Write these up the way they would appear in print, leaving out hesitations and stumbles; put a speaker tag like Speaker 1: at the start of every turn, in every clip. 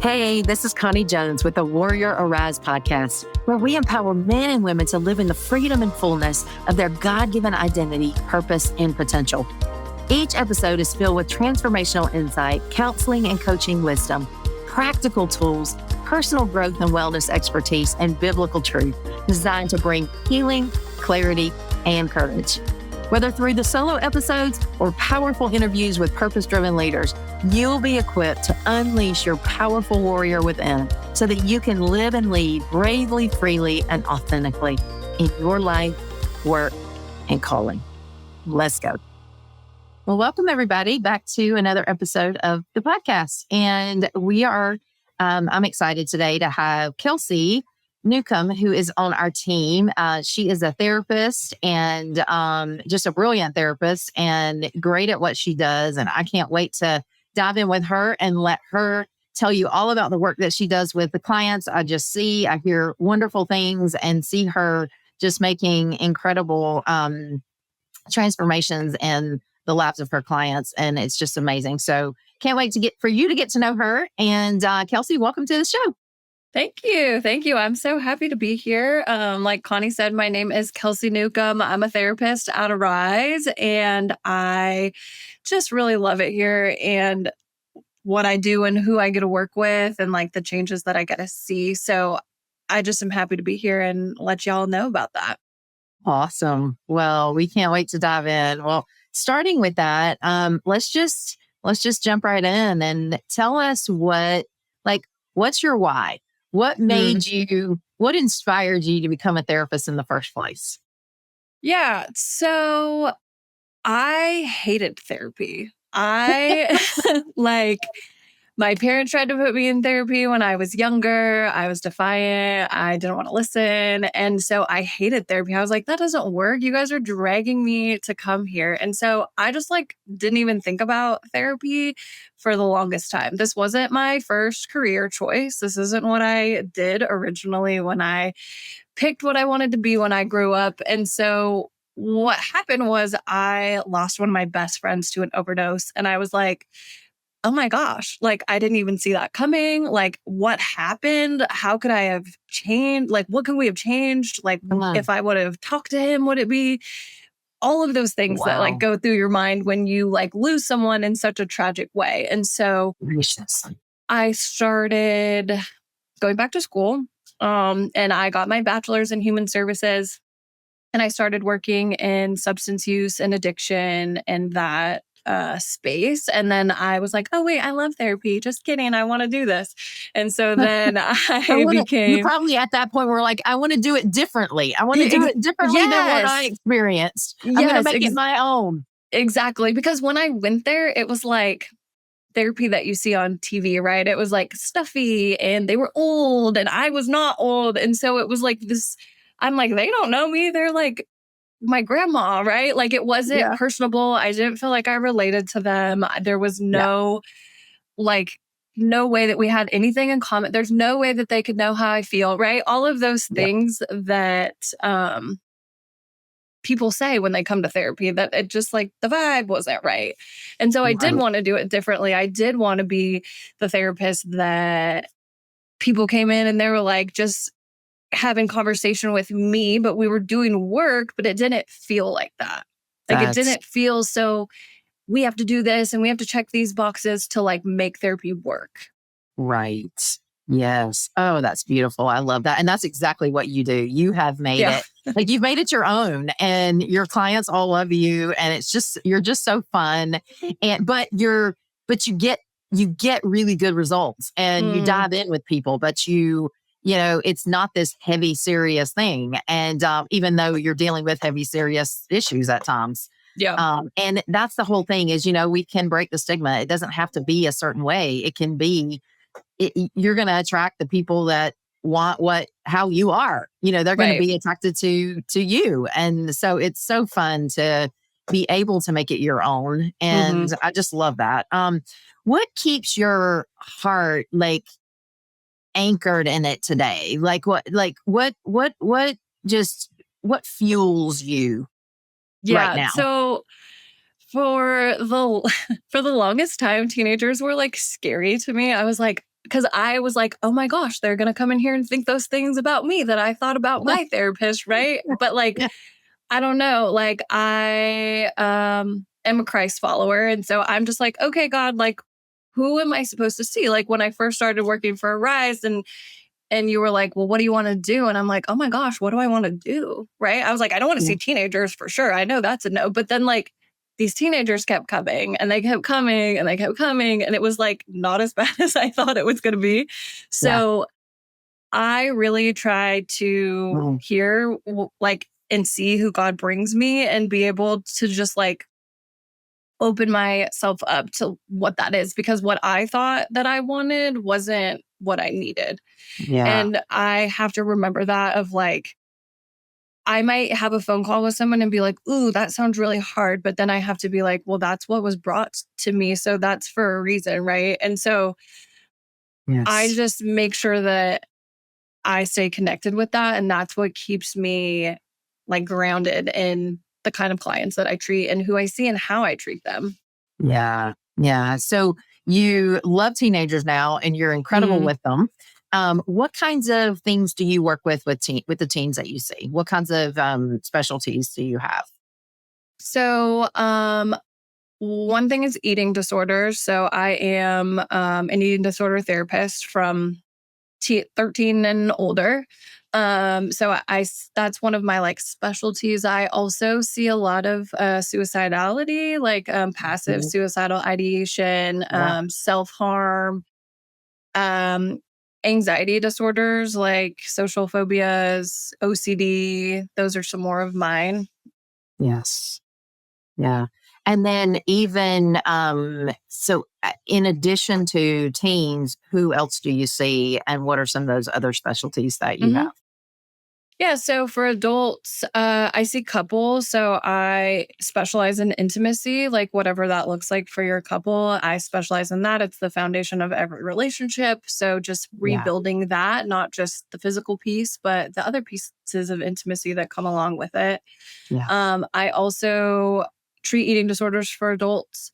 Speaker 1: Hey, this is Connie Jones with the Warrior Arise podcast, where we empower men and women to live in the freedom and fullness of their God-given identity, purpose, and potential. Each episode is filled with transformational insight, counseling and coaching wisdom, practical tools, personal growth and wellness expertise, and biblical truth designed to bring healing, clarity, and courage. Whether through the solo episodes or powerful interviews with purpose-driven leaders, you'll be equipped to unleash your powerful warrior within so that you can live and lead bravely, freely, and authentically in your life, work, and calling. Let's go. Well, welcome everybody back to another episode of the podcast. And I'm excited today to have Kelsey Newcome, who is on our team. She is a therapist and just a brilliant therapist and great at what she does. And I can't wait to dive in with her and let her tell you all about the work that she does with the clients. I hear wonderful things and see her just making incredible transformations in the lives of her clients. And it's just amazing. So can't wait for you to get to know her. And Kelsey, welcome to the show.
Speaker 2: Thank you. Thank you. I'm so happy to be here. Like Connie said, my name is Kelsey Newcome. I'm a therapist out of Rise, and I just really love it here and what I do and who I get to work with and like the changes that I get to see. So I just am happy to be here and let y'all know about that.
Speaker 1: Awesome. Well, we can't wait to dive in. Well, starting with that, let's just jump right in and tell us what's your why? What what inspired you to become a therapist in the first place?
Speaker 2: Yeah. So I hated therapy. I my parents tried to put me in therapy when I was younger. I was defiant. I didn't want to listen. And so I hated therapy. I was like, that doesn't work. You guys are dragging me to come here. And so I just didn't even think about therapy for the longest time. This wasn't my first career choice. This isn't what I did originally when I picked what I wanted to be when I grew up. And so what happened was I lost one of my best friends to an overdose. And I was like, oh my gosh, I didn't even see that coming. What happened? How could I have changed? What could we have changed? If I would have talked to him, would it be all of those things that go through your mind when you lose someone in such a tragic way? And so I started going back to school, and I got my bachelor's in human services, and I started working in substance use and addiction and that space. And then I was like, oh, wait, I love therapy. Just kidding. I want to do this. And so then
Speaker 1: You probably at that point were like, I want to do it differently. I want to do it differently than what I experienced. I'm going to make it my own.
Speaker 2: Exactly. Because when I went there, it was like therapy that you see on TV, right? It was stuffy and they were old and I was not old. And so it was this, I'm like, they don't know me. They're my grandma, right? It wasn't personable. I didn't feel like I related to them. There was no way that we had anything in common. There's no way that they could know how I feel, right? All of those things that people say when they come to therapy, that it just the vibe wasn't right. And so I did want to do it differently. I did want to be the therapist that people came in and they were just having conversation with me, but we were doing work, but it didn't feel like that. It didn't feel so we have to do this and we have to check these boxes to make therapy work.
Speaker 1: Right. Yes. Oh, that's beautiful. I love that. And that's exactly what you do. You have made it you've made it your own and your clients all love you. And you're just so fun. But you get really good results and you dive in with people, but it's not this heavy, serious thing. And even though you're dealing with heavy, serious issues at times.
Speaker 2: Yeah.
Speaker 1: And that's the whole thing is, we can break the stigma. It doesn't have to be a certain way. It can be, you're going to attract the people that want how you are. They're going to be attracted to you. And so it's so fun to be able to make it your own. And I just love that. What keeps your heart anchored in it today? What fuels you right now?
Speaker 2: So for the longest time, teenagers were scary to me. I was like, because I was like, oh my gosh, they're going to come in here and think those things about me that I thought about my therapist, right? But like,
Speaker 1: Yeah.
Speaker 2: I don't know. Like I am a Christ follower. And so I'm just like, okay, God, like who am I supposed to see? Like when I first started working for Arise and you were like, well, what do you want to do? And I'm like, oh my gosh, what do I want to do? Right. I was like, I don't want to
Speaker 1: Yeah.
Speaker 2: see teenagers for sure. I know that's a no. But then like these teenagers kept coming and they kept coming and they kept coming. And it was like not as bad as I thought it was going to be.
Speaker 1: Yeah.
Speaker 2: So I really try to
Speaker 1: Mm.
Speaker 2: hear like and see who God brings me and be able to just like open myself up to what that is because what I thought that I wanted wasn't what I needed.
Speaker 1: Yeah.
Speaker 2: And I have to remember that of like, I might have a phone call with someone and be like, ooh, that sounds really hard. But then I have to be like, well, that's what was brought to me. So that's for a reason. Right. And so I
Speaker 1: Yes.
Speaker 2: just make sure that I stay connected with that. And that's what keeps me like grounded in the kind of clients that I treat and who I see and how I treat them.
Speaker 1: Yeah. Yeah. So you love teenagers now and you're incredible
Speaker 2: Mm.
Speaker 1: with them. What kinds of things do you work with the teens that you see? What kinds of specialties do you have?
Speaker 2: So, one thing is eating disorders. So I am an eating disorder therapist from 13 and older. That's one of my like specialties. I also see a lot of suicidality, like passive
Speaker 1: Mhm.
Speaker 2: suicidal ideation,
Speaker 1: Yeah.
Speaker 2: self harm, um, anxiety disorders like social phobias, OCD. Those are some more of mine.
Speaker 1: Yes. Yeah. And then even in addition to teens, who else do you see and what are some of those other specialties that you have?
Speaker 2: Yeah, so for adults, I see couples. So I specialize in intimacy, like whatever that looks like for your couple. I specialize in that. It's the foundation of every relationship. So just
Speaker 1: Yeah.
Speaker 2: rebuilding that, not just the physical piece, but the other pieces of intimacy that come along with it.
Speaker 1: Yeah.
Speaker 2: I also treat eating disorders for adults.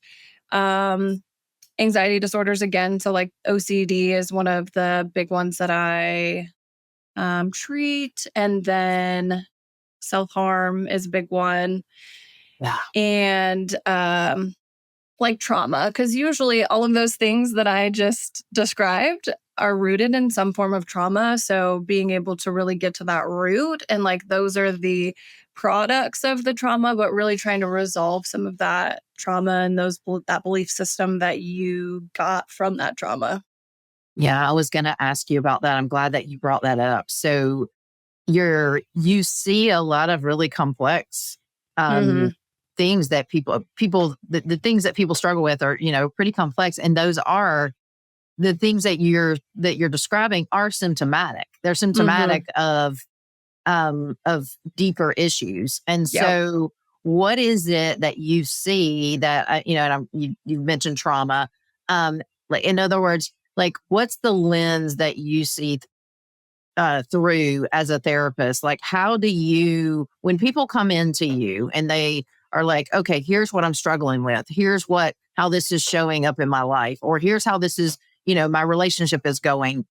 Speaker 2: Um, Anxiety disorders again. So like OCD is one of the big ones that I treat. And then self harm is a big one.
Speaker 1: Yeah.
Speaker 2: And like trauma, because usually all of those things that I just described are rooted in some form of trauma. So being able to really get to that root and like those are the products of the trauma, but really trying to resolve some of that trauma and that belief system that you got from that trauma.
Speaker 1: Yeah. I was going to ask you about that. I'm glad that you brought that up. So you see a lot of really complex um
Speaker 2: Hmm.
Speaker 1: things that the things that people struggle with are, pretty complex. And those are the things that you're describing are symptomatic. They're
Speaker 2: Hmm.
Speaker 1: symptomatic of deeper issues. And
Speaker 2: Yep.
Speaker 1: so what is it that you see that and you mentioned trauma. Like in other words, like what's the lens that you see through as a therapist? Like, how do you, when people come into you and they are like, okay, here's what I'm struggling with, how this is showing up in my life, or here's how this is, my relationship is going.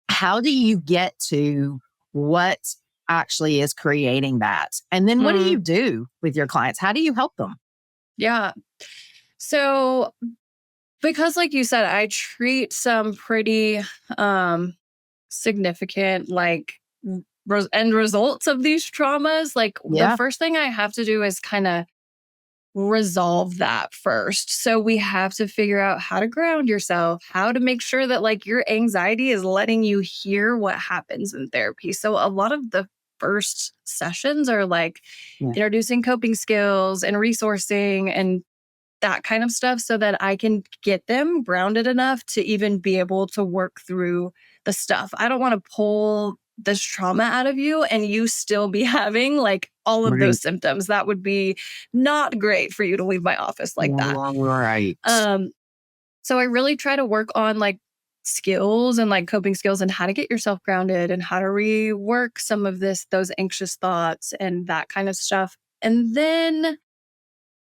Speaker 1: How do you get to what actually is creating that? And then what do you
Speaker 2: Mm.
Speaker 1: do with your clients? How do you help them?
Speaker 2: Yeah. So because like you said, I treat some pretty um significant like end results of these traumas. Like the
Speaker 1: Yeah.
Speaker 2: first thing I have to do is kind of resolve that first. So we have to figure out how to ground yourself, how to make sure that like your anxiety is letting you hear what happens in therapy. So a lot of the first sessions are like
Speaker 1: Yeah.
Speaker 2: introducing coping skills and resourcing and that kind of stuff so that I can get them grounded enough to even be able to work through the stuff. I don't want to pull this trauma out of you and you still be having like all of those
Speaker 1: Right.
Speaker 2: symptoms. That would be not great for you to leave my office like that.
Speaker 1: Right.
Speaker 2: Um, so I really try to work on like skills and like coping skills and how to get yourself grounded and how to rework some of those anxious thoughts and that kind of stuff. And then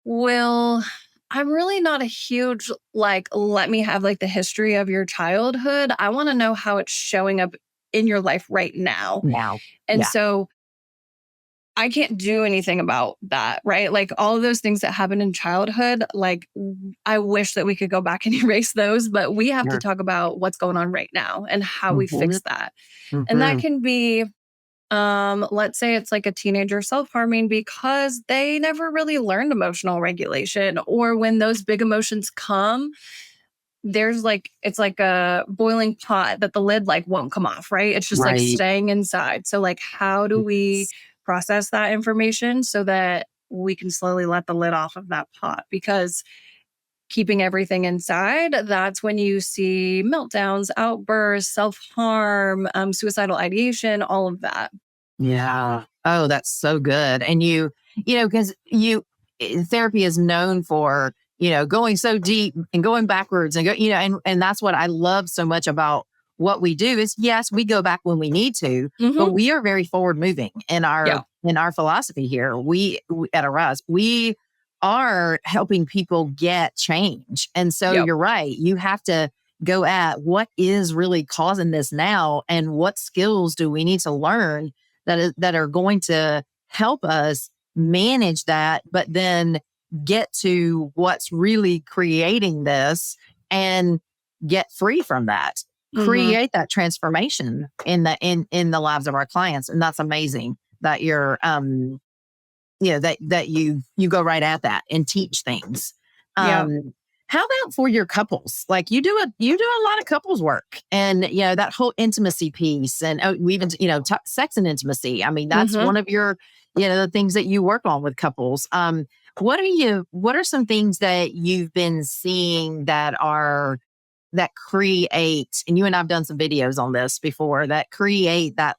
Speaker 2: we'll I'm really not a huge, like, let me have like the history of your childhood. I want to know how it's showing up in your life right now.
Speaker 1: Now.
Speaker 2: And
Speaker 1: Yeah.
Speaker 2: so I can't do anything about that, right? Like all of those things that happen in childhood, like I wish that we could go back and erase those, but we have to
Speaker 1: Sure.
Speaker 2: talk about what's going on right now and how we
Speaker 1: Hmm.
Speaker 2: fix that. And that
Speaker 1: Hmm.
Speaker 2: can be let's say it's like a teenager self-harming because they never really learned emotional regulation, or when those big emotions come, there's like it's like a boiling pot that the lid like won't come off, right? It's just like
Speaker 1: Right.
Speaker 2: staying inside. So like how do we process that information so that we can slowly let the lid off of that pot? Because keeping everything inside, that's when you see meltdowns, outbursts, self-harm, suicidal ideation, all of that.
Speaker 1: Yeah. Oh, that's so good. And because therapy is known for, going so deep and going backwards and and that's what I love so much about what we do is, yes, we go back when we need to, but
Speaker 2: Hmm.
Speaker 1: we are very forward moving in
Speaker 2: Yeah.
Speaker 1: our philosophy here. We at Arise, we are helping people get change. And so
Speaker 2: Yep.
Speaker 1: you're right. You have to go at what is really causing this now and what skills do we need to learn that are going to help us manage that, but then get to what's really creating this and get free from that.
Speaker 2: Hmm.
Speaker 1: Create that transformation in the lives of our clients, and that's amazing that you're that you go right at that and teach things.
Speaker 2: Yeah.
Speaker 1: How about for your couples? Like you do a lot of couples work, and that whole intimacy piece, and we even sex and intimacy. I mean, that's
Speaker 2: Hmm.
Speaker 1: one of your the things that you work on with couples. What are some things that you've been seeing that create, and you and I've done some videos on this before, that create that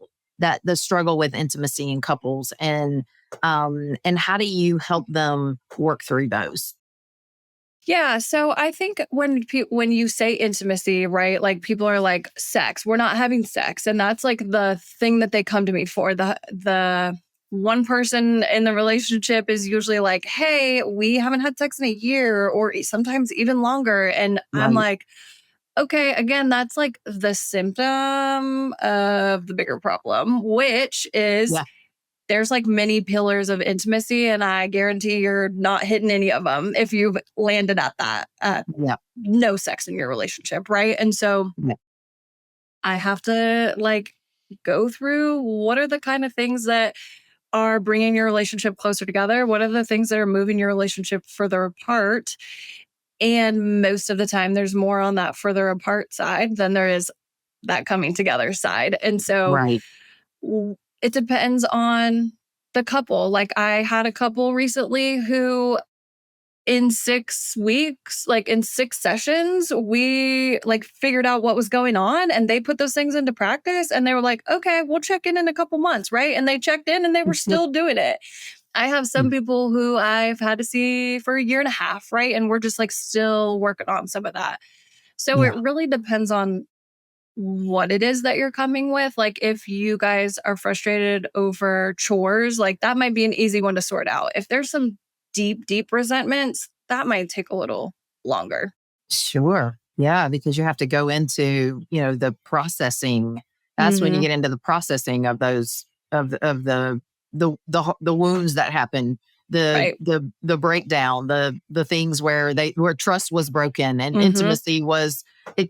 Speaker 1: the struggle with intimacy in couples, and how do you help them work through those?
Speaker 2: Yeah, so I think when you say intimacy, right? Like people are like sex. We're not having sex, and that's like the thing that they come to me for. The one person in the relationship is usually like, "Hey, we haven't had sex in a year or sometimes even longer." And I'm
Speaker 1: Right.
Speaker 2: like, "Okay, again, that's like the symptom of the bigger problem, which is
Speaker 1: Yeah.
Speaker 2: there's like many pillars of intimacy, and I guarantee you're not hitting any of them if you've landed at that
Speaker 1: Yeah.
Speaker 2: no sex in your relationship, right? And so
Speaker 1: Yeah.
Speaker 2: I have to like go through what are the kind of things that are bringing your relationship closer together? What are the things that are moving your relationship further apart? And most of the time, there's more on that further apart side than there is that coming together side. And so
Speaker 1: Right.
Speaker 2: it depends on the couple. Like I had a couple recently who in 6 weeks, like in 6 sessions, we like figured out what was going on and they put those things into practice and they were like, "Okay, we'll check in a couple months," right? And they checked in and they were still doing it. I have some people who I've had to see for a year and a half, right? And we're just like still working on some of that. So it
Speaker 1: Yeah.
Speaker 2: really depends on what it is that you're coming with. Like if you guys are frustrated over chores, like that might be an easy one to sort out. If there's some deep, deep resentments, that might take a little longer.
Speaker 1: Sure. Yeah, because you have to go into, the processing. That's when you
Speaker 2: Hmm.
Speaker 1: get into the processing of those of the wounds that happen,
Speaker 2: Right.
Speaker 1: the breakdown, the things where trust was broken and
Speaker 2: Hmm.
Speaker 1: intimacy was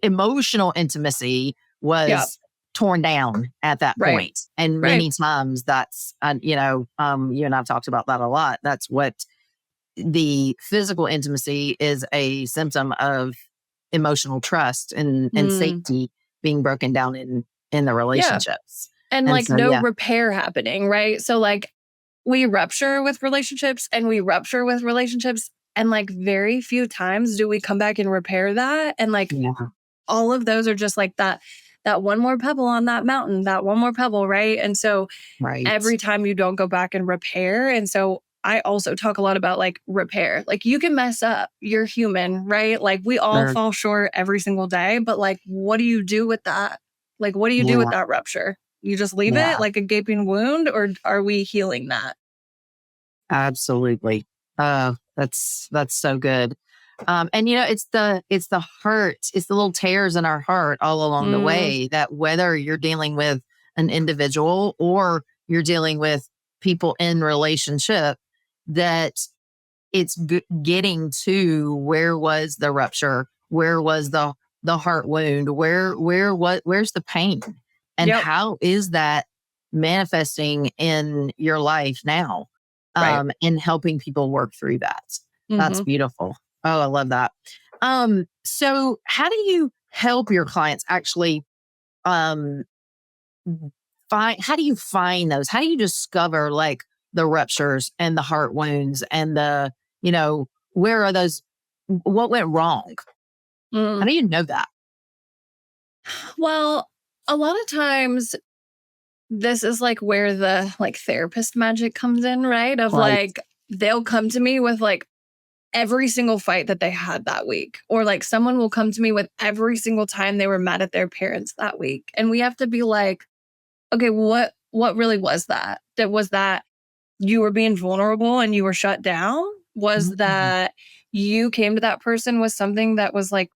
Speaker 1: emotional intimacy
Speaker 2: Yeah.
Speaker 1: was torn down at that
Speaker 2: Right.
Speaker 1: point. And
Speaker 2: Right.
Speaker 1: many times that's you and I've talked about that a lot. That's what the physical intimacy is, a symptom of emotional trust and
Speaker 2: Mm.
Speaker 1: safety being broken down in the
Speaker 2: Yeah.
Speaker 1: relationships.
Speaker 2: And
Speaker 1: And
Speaker 2: like
Speaker 1: so,
Speaker 2: no
Speaker 1: yeah,
Speaker 2: repair happening. Right. So like we rupture with relationships and we rupture with relationships. And like very few times do we come back and repair that. And like
Speaker 1: yeah,
Speaker 2: all of those are just like that one more pebble on that mountain, that one more pebble, right? And so
Speaker 1: right,
Speaker 2: every time you don't go back and repair. And so I also talk a lot about like repair. Like you can mess up. You're human, right? Like we all
Speaker 1: or
Speaker 2: fall short every single day, but like what do you do with that? Like what do you do with
Speaker 1: yeah,
Speaker 2: that rupture? You just leave it
Speaker 1: yeah,
Speaker 2: like a gaping wound, or are we healing that?
Speaker 1: absolutely. That's so good. And it's the hurt, it's the little tears in our heart all along the way, that whether you're dealing with an individual or you're dealing with people in relationship, that it's getting to where was the rupture, where was the heart wound, where's the pain, and
Speaker 2: Yep.
Speaker 1: how is that manifesting in your life now,
Speaker 2: Right.
Speaker 1: and helping people work through that. That's beautiful. Oh, I love that. So how do you help your clients actually um how do you find those? How do you discover like the ruptures and the heart wounds and where are those? What went wrong? How
Speaker 2: Mm.
Speaker 1: do you know that?
Speaker 2: Well, a lot of times this is like where the like therapist magic comes in, right? Of
Speaker 1: Right.
Speaker 2: like, they'll come to me with like every single fight that they had that week. Or like someone will come to me with every single time they were mad at their parents that week. And we have to be like, okay, what really was that? Was that you were being vulnerable and you were shut down? Was
Speaker 1: Mhm.
Speaker 2: that you came to that person with something that was like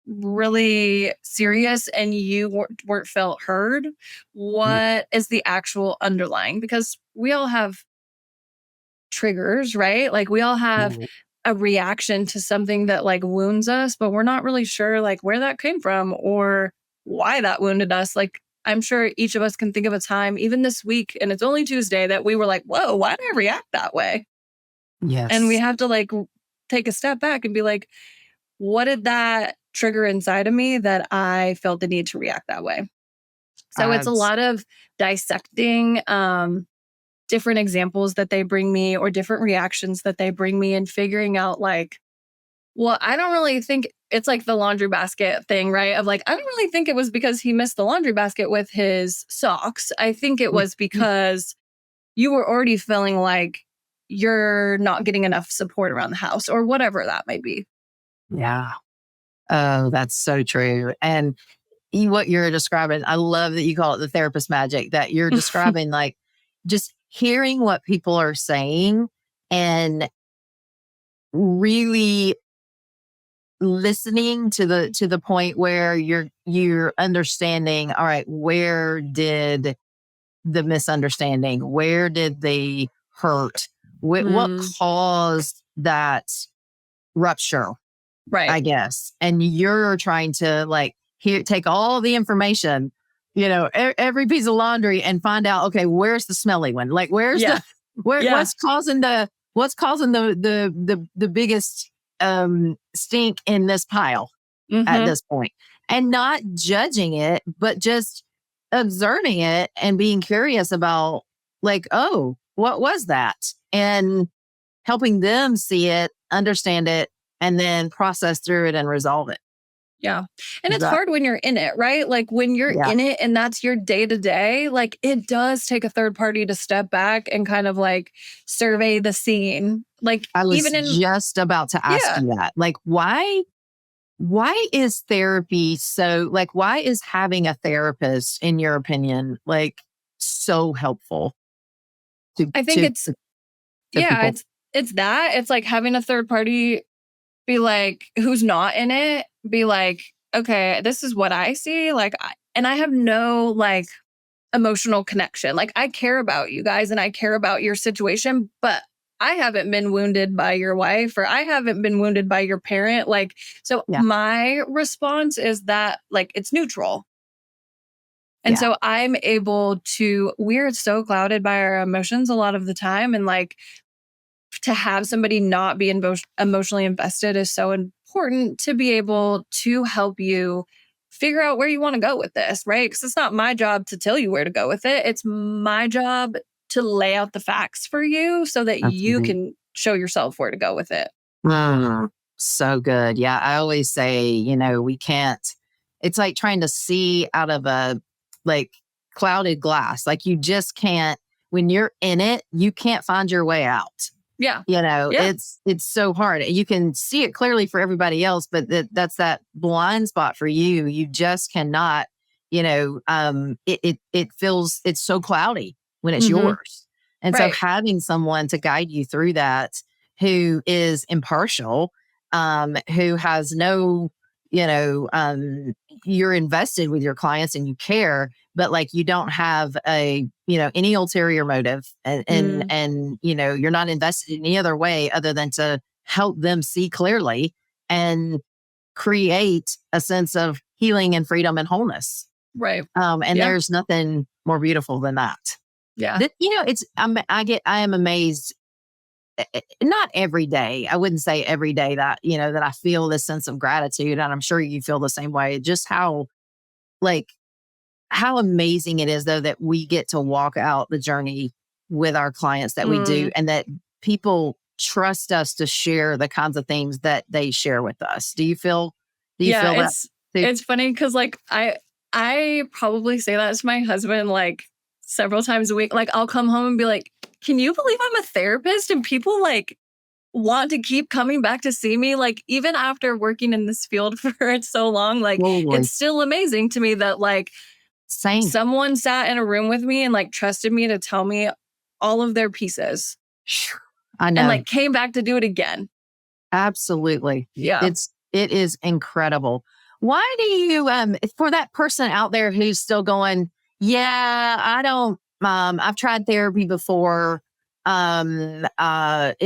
Speaker 2: really serious and you weren't felt heard?
Speaker 1: Yeah.
Speaker 2: What is the actual underlying? Because we all have triggers, right? Like we all have
Speaker 1: Right.
Speaker 2: a reaction to something that like wounds us, but we're not really sure like where that came from or why that wounded us. Like I'm sure each of us can think of a time, even this week, and it's only Tuesday, that we were like, whoa, why did I react that way? And we
Speaker 1: Yes.
Speaker 2: have to like take a step back and be like, what did that trigger inside of me that I felt the need to react that way? So it's a
Speaker 1: Abs-
Speaker 2: lot of dissecting different examples that they bring me or different reactions that they bring me and figuring out like, well, I don't really think it's like the laundry basket thing, right? Of like, I don't really think it was because he missed the laundry basket with his socks. I think it was because you were already feeling like you're not getting enough support around the house or whatever that might be.
Speaker 1: yeah. Oh, that's so true. And what you're describing, I love that you call it the therapist magic, that you're describing like just hearing what people are saying and really listening to the point where you're understanding, all right, where did the misunderstanding, where did the hurt, what
Speaker 2: Mm,
Speaker 1: caused that rupture,
Speaker 2: right.
Speaker 1: I guess. And you're trying to like take all the information, every piece of laundry and find out, okay, where's the smelly one? Like where's
Speaker 2: Yeah.
Speaker 1: the where
Speaker 2: Yeah.
Speaker 1: what's causing the biggest stink in this pile at
Speaker 2: Hmm.
Speaker 1: this point. And not judging it, but just observing it and being curious about like, oh, what was that? And helping them see it, understand it, and then process through it and resolve it.
Speaker 2: Yeah. And
Speaker 1: Is
Speaker 2: it's
Speaker 1: that,
Speaker 2: hard when you're in it, right? Like when you're
Speaker 1: yeah.
Speaker 2: in it and that's your day to day, like it does take a third party to step back and kind of like survey the scene. Like
Speaker 1: I was
Speaker 2: even in,
Speaker 1: just about to ask
Speaker 2: yeah,
Speaker 1: you that. Like, why is therapy so like why is having a therapist, in your opinion, like so helpful to
Speaker 2: I think
Speaker 1: to
Speaker 2: it's,
Speaker 1: to
Speaker 2: yeah,
Speaker 1: people?
Speaker 2: it's that. It's like having a third party be like, who's not in it, be like, okay, this is what I see. Like, and I have no like emotional connection. Like I care about you guys and I care about your situation, but I haven't been wounded by your wife or I haven't been wounded by your parent. Like, so
Speaker 1: Yeah.
Speaker 2: my response is that like it's neutral. And
Speaker 1: Yeah.
Speaker 2: so I'm able to, we're so clouded by our emotions a lot of the time. And like to have somebody not be emotionally invested is so important to be able to help you figure out where you want to go with this, right? Because it's not my job to tell you where to go with it. It's my job to lay out the facts for you so that you
Speaker 1: Absolutely.
Speaker 2: can show yourself where to go with it.
Speaker 1: So good. Yeah. I always say, we can't, it's like trying to see out of a like clouded glass. Like you just can't, when you're in it, you can't find your way out.
Speaker 2: Yeah. Yeah.
Speaker 1: It's so hard. You can see it clearly for everybody else, but that's that blind spot for you. You just cannot, it feels, it's so cloudy when it's
Speaker 2: Hmm.
Speaker 1: yours. And so
Speaker 2: Right.
Speaker 1: having someone to guide you through that who is impartial, who has no, you're invested with your clients and you care, but like you don't have any ulterior motive, and you're not invested in any other way other than to help them see clearly and create a sense of healing and freedom and wholeness.
Speaker 2: Right.
Speaker 1: And there's nothing more beautiful than that.
Speaker 2: Yeah.
Speaker 1: I am amazed. Not every day. I wouldn't say every day that, that I feel this sense of gratitude. And I'm sure you feel the same way. Just how amazing it is though, that we get to walk out the journey with our clients that we do, and that people trust us to share the kinds of things that they share with us. Do you feel that?
Speaker 2: It's funny because like I probably say that to my husband like several times a week. Like I'll come home and be like, can you believe I'm a therapist and people like want to keep coming back to see me? Like even after working in this field for so long, like it's still amazing to me that like someone sat in a room with me and like trusted me to tell me all of their pieces.
Speaker 1: I know.
Speaker 2: And like came back to do it again.
Speaker 1: Absolutely.
Speaker 2: Yeah.
Speaker 1: It is incredible. Why do you, for that person out there who's still going, yeah, I don't, I've tried therapy before. I'm not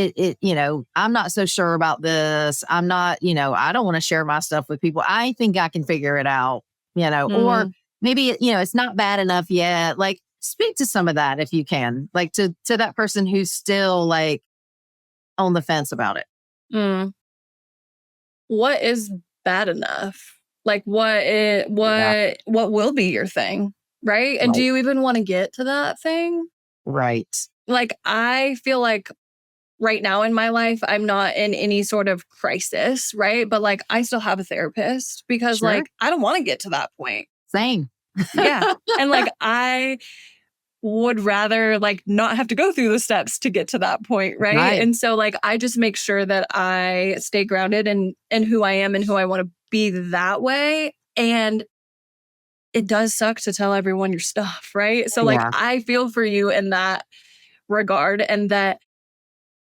Speaker 1: so sure about this. I'm not, I don't want to share my stuff with people. I think I can figure it out, or maybe, it's not bad enough yet. Like speak to some of that if you can, like to that person who's still like on the fence about it.
Speaker 2: What is bad enough? Like what will be your thing? Right. And do you even want to get to that thing?
Speaker 1: Right.
Speaker 2: Like, I feel like right now in my life, I'm not in any sort of crisis. Right. But like, I still have a therapist because like, I don't want to get to that point.
Speaker 1: Same.
Speaker 2: Yeah. And like, I would rather like not have to go through the steps to get to that point. Right. And so like, I just make sure that I stay grounded in who I am and who I want to be that way. And it does suck to tell everyone your stuff. Right. So like, I feel for you in that regard, and that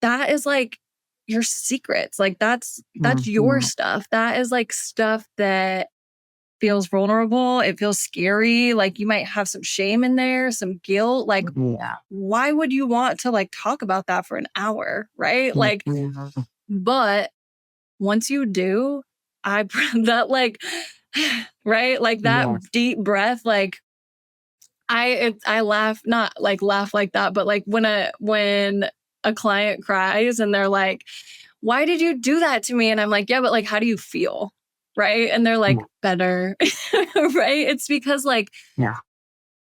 Speaker 2: is like your secrets. Like that's your stuff. That is like stuff that feels vulnerable. It feels scary. Like you might have some shame in there, some guilt. Like, why would you want to like talk about that for an hour? Right. Like, but once you do, that like, right. Like that deep breath, like I laugh, not like laugh like that, but like when a client cries and they're like, why did you do that to me? And I'm like, yeah, but like, how do you feel? Right. And they're like, better. Right. It's because like,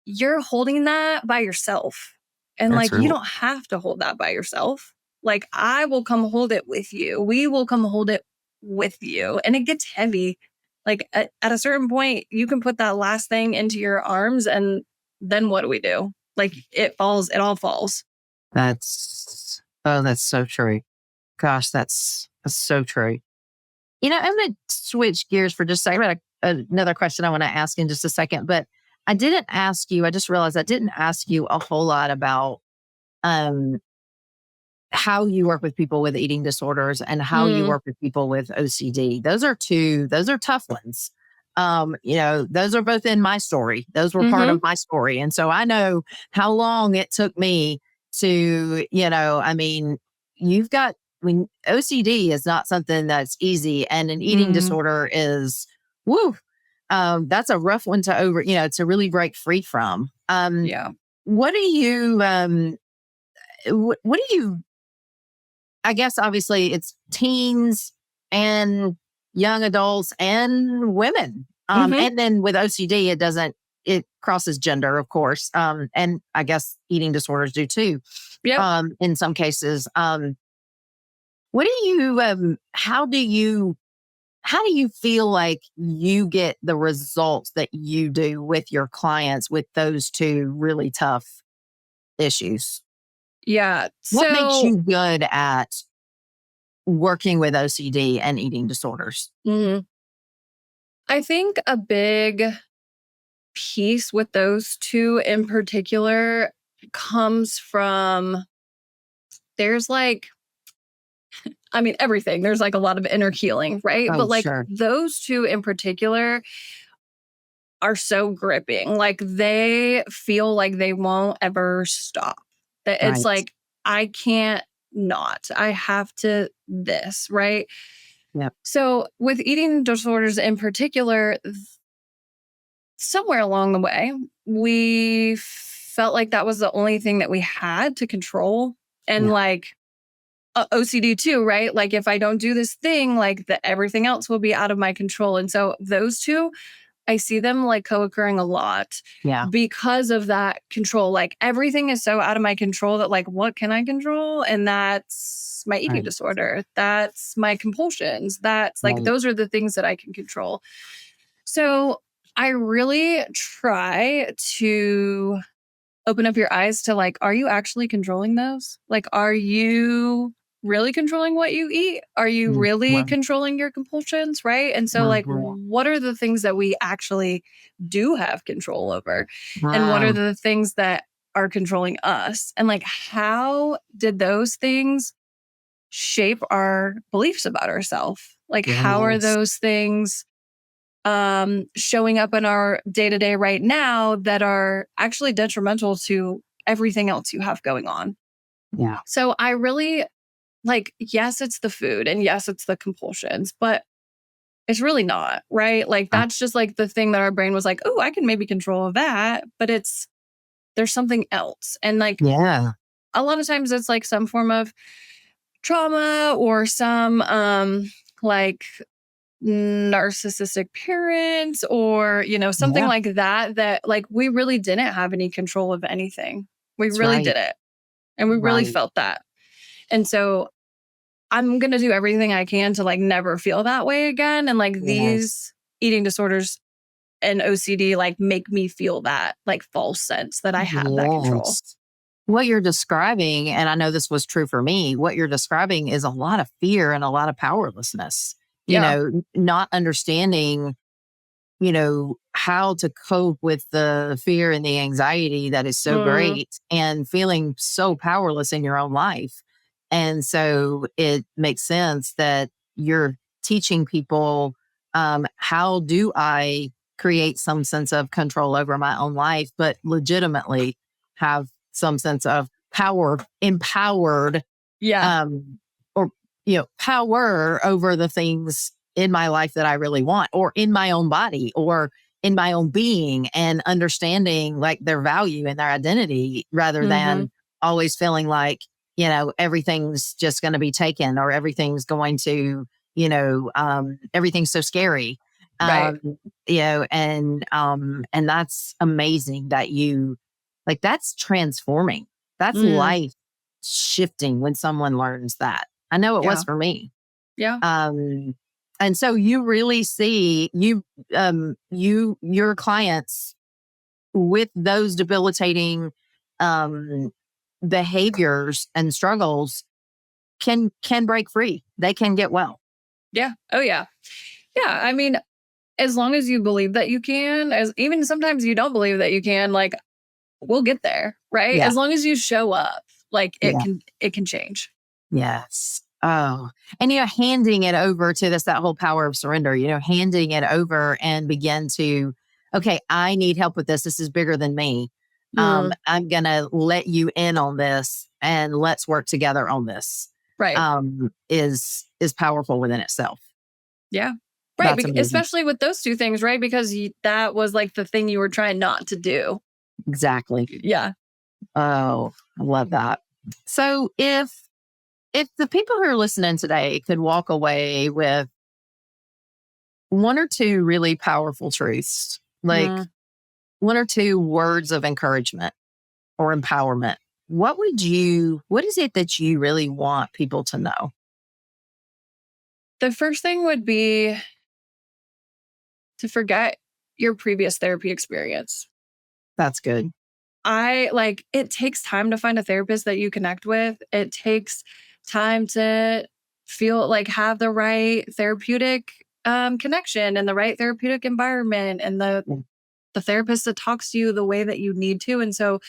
Speaker 2: you're holding that by yourself. And like, you don't have to hold that by yourself. Like, I will come hold it with you. We will come hold it with you. And it gets heavy. Like at a certain point, you can put that last thing into your arms, and then what do we do? Like it all falls.
Speaker 1: That's so true. Gosh, that's so true. I'm going to switch gears for just a second. Another question I want to ask in just a second, but I just realized I didn't ask you a whole lot about how you work with people with eating disorders and how you work with people with OCD. Those are tough ones. Those are both in my story. Those were part of my story. And so I know how long it took me to, OCD is not something that's easy, and an eating disorder is, that's a rough one to really break free from. What do you, I guess obviously it's teens and young adults and women. And then with OCD, it crosses gender, of course. And I guess eating disorders do too. In some cases. What do you, how do you feel like you get the results that you do with your clients with those two really tough issues?
Speaker 2: Yeah.
Speaker 1: What makes you good at working with OCD and eating disorders?
Speaker 2: I think a big piece with those two in particular comes from, there's like, I mean, everything. There's like a lot of inner healing, right?
Speaker 1: Oh,
Speaker 2: But like
Speaker 1: sure.
Speaker 2: those two in particular are so gripping. Like they feel like they won't ever stop. That it's
Speaker 1: Right.
Speaker 2: like, I can't not. I have to this, right?
Speaker 1: Yep.
Speaker 2: So with eating disorders in particular, somewhere along the way, we felt like that was the only thing that we had to control. And
Speaker 1: Yeah.
Speaker 2: like OCD too, right? Like if I don't do this thing, like everything else will be out of my control. And so those two, I see them like co-occurring a lot
Speaker 1: Yeah.
Speaker 2: because of that control. Like everything is so out of my control that like, what can I control? And that's my eating
Speaker 1: Right.
Speaker 2: disorder. That's my compulsions. That's like,
Speaker 1: Right.
Speaker 2: those are the things that I can control. So I really try to open up your eyes to like, are you actually controlling those? Like, are you really controlling what you eat? Are you really
Speaker 1: Right.
Speaker 2: controlling your compulsions? Right. And so, like,
Speaker 1: Mhm.
Speaker 2: what are the things that we actually do have control over? And what are
Speaker 1: Mm.
Speaker 2: the things that are controlling us? And like, how did those things shape our beliefs about ourselves? Like, how are
Speaker 1: Yes.
Speaker 2: those things showing up in our day to day right now that are actually detrimental to everything else you have going on?
Speaker 1: Yeah.
Speaker 2: So I really like, yes, it's the food and yes, it's the compulsions, but it's really not, right? Like,
Speaker 1: Uh,
Speaker 2: that's just like the thing that our brain was like, oh, I can maybe control that, but there's something else. And like,
Speaker 1: Yeah.
Speaker 2: a lot of times it's like some form of trauma or some, like narcissistic parents or something
Speaker 1: Yeah.
Speaker 2: like that like we really didn't have any control of anything. We
Speaker 1: That's
Speaker 2: really
Speaker 1: right.
Speaker 2: did it, and we really
Speaker 1: Right.
Speaker 2: felt that. And so I'm going to do everything I can to like never feel that way again. And like
Speaker 1: Yes.
Speaker 2: these eating disorders and OCD like make me feel that like false sense that I have that control.
Speaker 1: Yes. What you're describing, and I know this was true for me, what you're describing is a lot of fear and a lot of powerlessness.
Speaker 2: Yeah.
Speaker 1: Not understanding, how to cope with the fear and the anxiety that is so
Speaker 2: Mm,
Speaker 1: great and feeling so powerless in your own life. And so it makes sense that you're teaching people, how do I create some sense of control over my own life, but legitimately have some sense of power, empowered,
Speaker 2: yeah.
Speaker 1: um, or power over the things in my life that I really want, or in my own body, or in my own being, and understanding like their value and their identity rather
Speaker 2: Hmm.
Speaker 1: than always feeling like, everything's just going to be taken, or everything's going to, everything's so scary.
Speaker 2: Right.
Speaker 1: Um, and that's amazing that you like that's transforming. That's
Speaker 2: Mm,
Speaker 1: life shifting when someone learns that. I know it was
Speaker 2: yeah.
Speaker 1: for me.
Speaker 2: Yeah.
Speaker 1: Um, and so you really see your clients with those debilitating um, behaviors and struggles can break free. They can get well.
Speaker 2: Yeah. Oh yeah. Yeah. I mean, as long as you believe that you can, as even sometimes you don't believe that you can, like we'll get there, right?
Speaker 1: Yeah.
Speaker 2: As long as you show up, like
Speaker 1: Yeah.
Speaker 2: it can change.
Speaker 1: Yes. Oh, and handing it over to this, that whole power of surrender, handing it over and begin to, okay, I need help with this. This is bigger than me.
Speaker 2: Mm,
Speaker 1: I'm going to let you in on this and let's work together on this.
Speaker 2: right.
Speaker 1: Is powerful within itself.
Speaker 2: Yeah. Right.
Speaker 1: That's amazing.
Speaker 2: Especially with those two things, right? Because that was like the thing you were trying not to do.
Speaker 1: Exactly.
Speaker 2: Yeah.
Speaker 1: Oh, I love that. So if the people who are listening today could walk away with one or two really powerful truths, like
Speaker 2: Mm.
Speaker 1: one or two words of encouragement or empowerment, what is it that you really want people to know?
Speaker 2: The first thing would be to forget your previous therapy experience.
Speaker 1: That's good.
Speaker 2: I like it takes time to find a therapist that you connect with. It takes time to feel like have the right therapeutic connection and the right therapeutic environment and the
Speaker 1: Mm.
Speaker 2: the therapist that talks to you the way that you need to. And so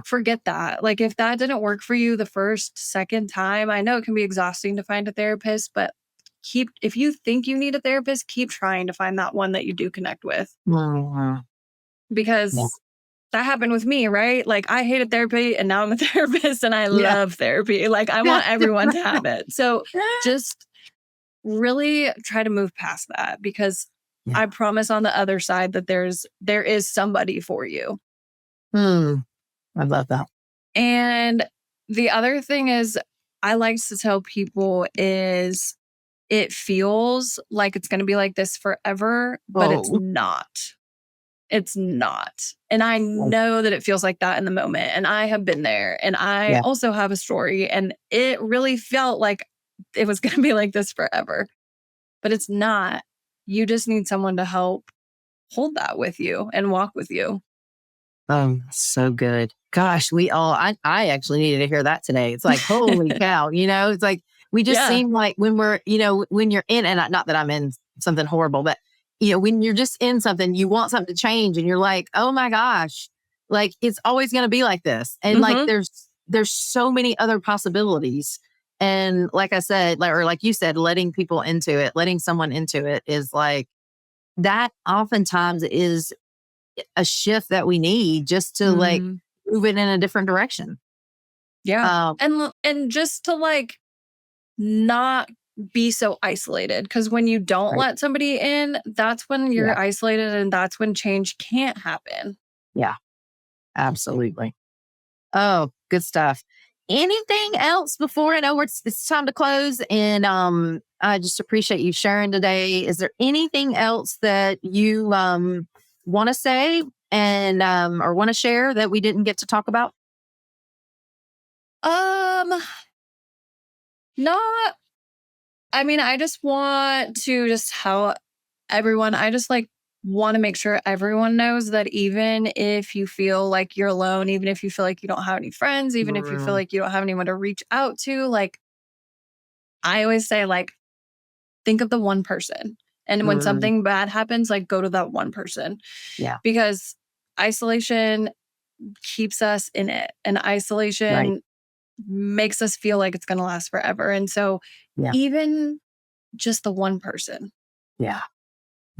Speaker 2: forget that. Like if that didn't work for you the first, second time, I know it can be exhausting to find a therapist, but if you think you need a therapist, keep trying to find that one that you do connect with. Because that happened with me, right? Like I hated therapy and now I'm a therapist and I love therapy. Like I want everyone to have it. So just really try to move past that because I promise on the other side that there is somebody for you.
Speaker 1: I love that.
Speaker 2: And the other thing is I like to tell people is it feels like it's going to be like this forever, but it's not. It's not. And I know that it feels like that in the moment. And I have been there. And I also have a story. And it really felt like it was going to be like this forever. But it's not. You just need someone to help hold that with you and walk with you.
Speaker 1: So good. Gosh, I actually needed to hear that today. It's like, holy cow, it's like, we just seem like when we're, when you're in, and not that I'm in something horrible, but when you're just in something, you want something to change and you're like, oh my gosh, like it's always going to be like this. And like, there's so many other possibilities. And like I said, like you said, letting someone into it is like, that oftentimes is a shift that we need just to like move it in a different direction.
Speaker 2: Yeah. And just to like not be so isolated. Because when you don't let somebody in, that's when you're isolated and that's when change can't happen.
Speaker 1: Yeah, absolutely. Oh, good stuff. Anything else before I know it's time to close? And I just appreciate you sharing today. Is there anything else that you want to say and or want to share that we didn't get to talk about?
Speaker 2: Not. I mean, I just want to just tell everyone. I just like want to make sure everyone knows that even if you feel like you're alone, even if you feel like you don't have any friends, even if you feel like you don't have anyone to reach out to, like I always say, like, think of the one person. And when something bad happens, like go to that one person.
Speaker 1: Yeah.
Speaker 2: Because isolation keeps us in it. And isolation makes us feel like it's going to last forever. And so even just the one person.
Speaker 1: Yeah.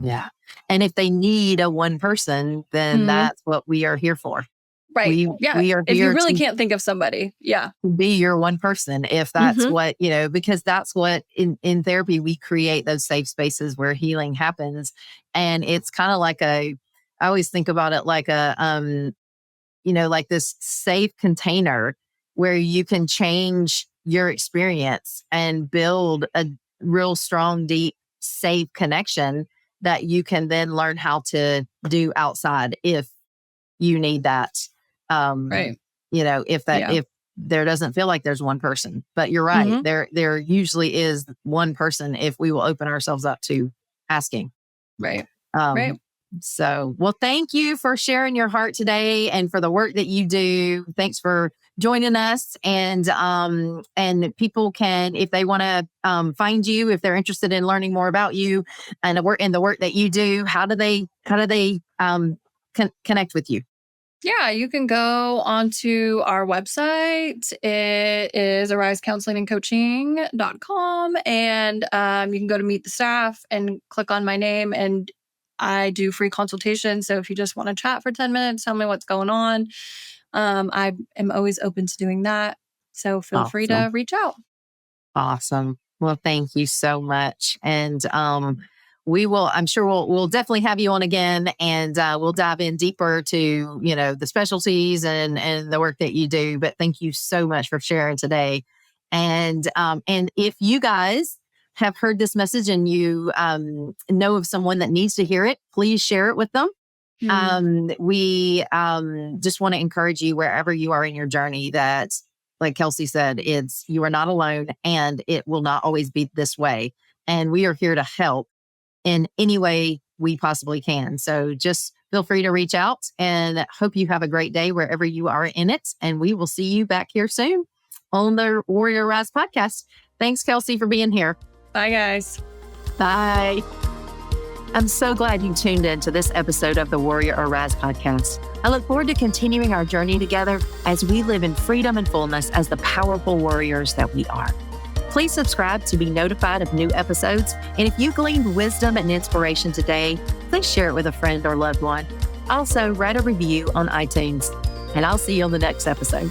Speaker 1: Yeah. And if they need a one person, then that's what we are here for.
Speaker 2: Right.
Speaker 1: We are
Speaker 2: if
Speaker 1: here
Speaker 2: you really can't think of somebody. Yeah.
Speaker 1: Be your one person. If that's what, because that's what in therapy, we create those safe spaces where healing happens. And it's kind of like I always think about it like like this safe container where you can change your experience and build a real strong, deep, safe connection that you can then learn how to do outside if you need that. If there doesn't feel like there's one person, but you're right. There usually is one person if we will open ourselves up to asking.
Speaker 2: Right.
Speaker 1: So, well, thank you for sharing your heart today and for the work that you do. Thanks for joining us. And people can, if they want to find you, if they're interested in learning more about you and the work that you do, how do they connect with you?
Speaker 2: Yeah, you can go onto our website. It is arisecounselingandcoaching.com. And you can go to meet the staff and click on my name. And I do free consultations. So if you just want to chat for 10 minutes, tell me what's going on. I am always open to doing that. So feel free to reach out.
Speaker 1: Awesome. Well, thank you so much. And I'm sure we'll definitely have you on again, and we'll dive in deeper to, the specialties and the work that you do. But thank you so much for sharing today. And if you guys have heard this message and you know of someone that needs to hear it, please share it with them. We just want to encourage you wherever you are in your journey that, like Kelsey said, you are not alone and it will not always be this way. And we are here to help in any way we possibly can. So just feel free to reach out, and hope you have a great day wherever you are in it. And we will see you back here soon on the Warrior Rise podcast. Thanks, Kelsey, for being here.
Speaker 2: Bye, guys.
Speaker 1: Bye. I'm so glad you tuned in to this episode of the Warrior Arise podcast. I look forward to continuing our journey together as we live in freedom and fullness as the powerful warriors that we are. Please subscribe to be notified of new episodes. And if you gleaned wisdom and inspiration today, please share it with a friend or loved one. Also, write a review on iTunes. And I'll see you on the next episode.